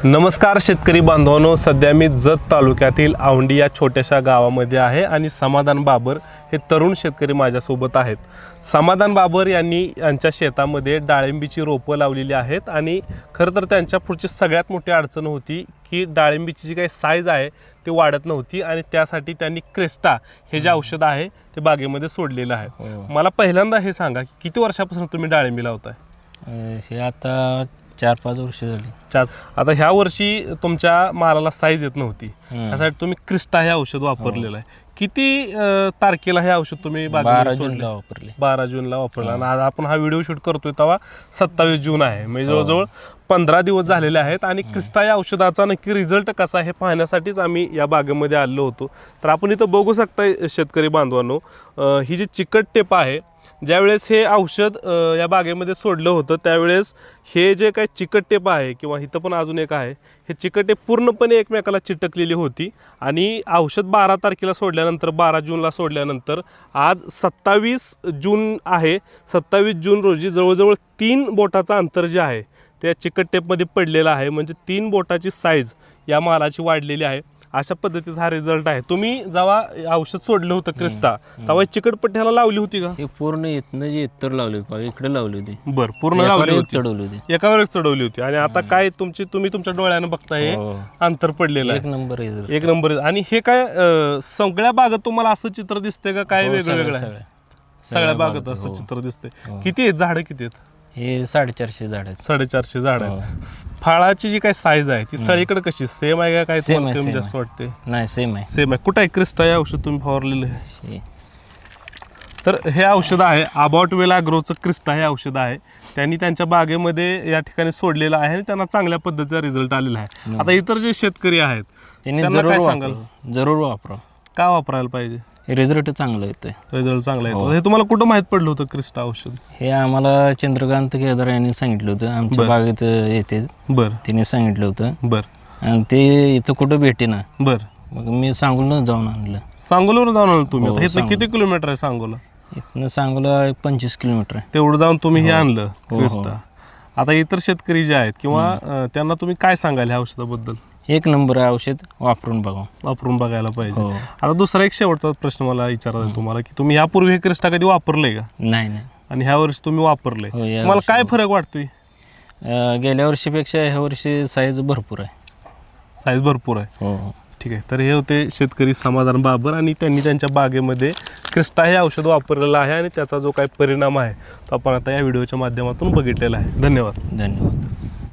नमस्कार शेतकरी बांधवांनो, सध्या मी जत तालुक्यातील औंढी या छोट्याशा गावामध्ये आहे आणि समाधान बाबर हे तरुण शेतकरी माझ्यासोबत आहेत. समाधान बाबर यांच्या शेतामध्ये डाळिंबीची रोपं लावलेली आहेत आणि खरं तर त्यांच्या पुढची सगळ्यात मोठी अडचण होती की डाळिंबीची जी काही साईज आहे ती वाढत नव्हती आणि त्यासाठी त्यांनी क्रेस्टा हे जे औषध आहे ते बागेमध्ये सोडलेलं आहे. मला पहिल्यांदा हे सांगा की किती वर्षापासून तुम्ही डाळिंबी लावताय? हे आता 4-5 वर्ष झाली. आता ह्या वर्षी तुमच्या मालाला साईज येत नव्हती, त्यासाठी तुम्ही क्रिस्टा हे औषध वापरलेलं आहे. किती तारखेला हे औषध तुम्ही 12 जूनला वापरले? 12 जूनला वापरलं आणि आज आपण हा व्हिडिओ शूट करतोय तेव्हा 27 जून आहे, म्हणजे जवळजवळ 15 दिवस झालेले आहेत. आणि क्रिस्टा या औषधाचा नक्की रिझल्ट कसा हे पाहण्यासाठीच आम्ही या बागेमध्ये आलो होतो. तर आपण इथं बघू शकता शेतकरी बांधवांनो, ही जी चिकट टेप आहे, ज्यावेळेस हे औषध या बागेमध्ये सोडलं होतं त्यावेळेस हे जे काही चिकट टेप आहे किंवा इथं पण अजून एक आहे, हे चिकट टेप पूर्णपणे एकमेकाला चिटकलेली होती. आणि औषध 12 तारखेला सोडल्यानंतर 12 जूनला सोडल्यानंतर आज 27 जून आहे. 27 जून रोजी जवळजवळ 3 बोटाचा अंतर जे आहे त्या चिकट टेपमध्ये पडलेलं आहे, म्हणजे 3 बोटाची साईज या मालाची वाढलेली आहे. अशा पद्धतीचा हा रिझल्ट आहे. तुम्ही जेव्हा औषध सोडलं होतं क्रिस्टा तेव्हा चिकटपट्ट्याला लावली होती का? हे पूर्ण इथनं जे इतर लावली होती, इकडे लावली होती. बरं, पूर्ण लावली होती, चढवली होती, एकावर एक चढवली होती. आणि आता काय तुम्ही तुमच्या डोळ्यानं बघताय अंतर पडलेलं आहे. एक नंबर. आणि हे काय सगळ्या बागेत तुम्हाला असं चित्र दिसतंय का? काय वेगळं वेगळं आहे? सगळ्या बागेत असं चित्र दिसतंय. किती आहेत झाडं? किती आहेत? हे 450 झाड आहेत. 450 झाड आहेत. फळाची जी काय साईज आहे ती सगळीकडे कशी सेम आहे का? काय कमी जास्त वाटते? नाही, सेम आहे. सेम आहे. कुठं आहे क्रिस्टा हे औषध तुम्ही फवारलेलं आहे? तर हे औषध आहे अबाउट वेल ॲग्रोचं क्रिस्टा हे औषध आहे. त्यांनी त्यांच्या बागेमध्ये या ठिकाणी सोडलेलं आहे आणि त्यांना चांगल्या पद्धतीचा रिझल्ट आलेला आहे. आता इतर जे शेतकरी आहेत त्यांना काय सांगाल? जरूर वापरा. का वापरायला पाहिजे? रिझल्ट चांगला येतोय. रिझल्ट चांगला येतो. हे तुम्हाला कुठं माहित पडलं होतं क्रिस्टा औषध? हे आम्हाला चंद्रकांत केदार यांनी सांगितलं होतं, आमच्या बागेत येते. बरं. तिने सांगितलं होतं. बरं. आणि ते इथं कुठं भेटे ना. बरं. मग मी सांगोला जाऊन आणलं. सांगोल्यावर जाऊन आणलं तुम्ही? आता इथं किती किलोमीटर आहे सांगोला? इथनं सांगोला 25 किलोमीटर आहे. तेवढं जाऊन तुम्ही हे आणलं क्रिस्टा. आता इतर शेतकरी जे आहेत किंवा त्यांना तुम्ही काय सांगाल ह्या औषधाबद्दल? एक नंबर आहे औषध, वापरून बघा. वापरून बघायला पाहिजे. आता दुसरा एक शेवटचा प्रश्न मला विचारायचा आहे तुम्हाला की तुम्ही यापूर्वी हे क्रिस्टा कधी वापरलंय का? नाही. आणि ह्या वर्षी तुम्ही वापरलंय, तुम्हाला काय फरक वाटतोय? गेल्या वर्षीपेक्षा ह्या वर्षी साईज भरपूर आहे. साईज भरपूर आहे. ठीक आहे. तर हे होते शेतकरी समाधान बाबर आणि त्यांनी त्यांच्या बागेमध्ये क्रिस्टा हे औषध वापरलेलं आहे आणि त्याचा जो काही परिणाम आहे तो आपण आता या व्हिडिओच्या माध्यमातून बघितलेला आहे. धन्यवाद.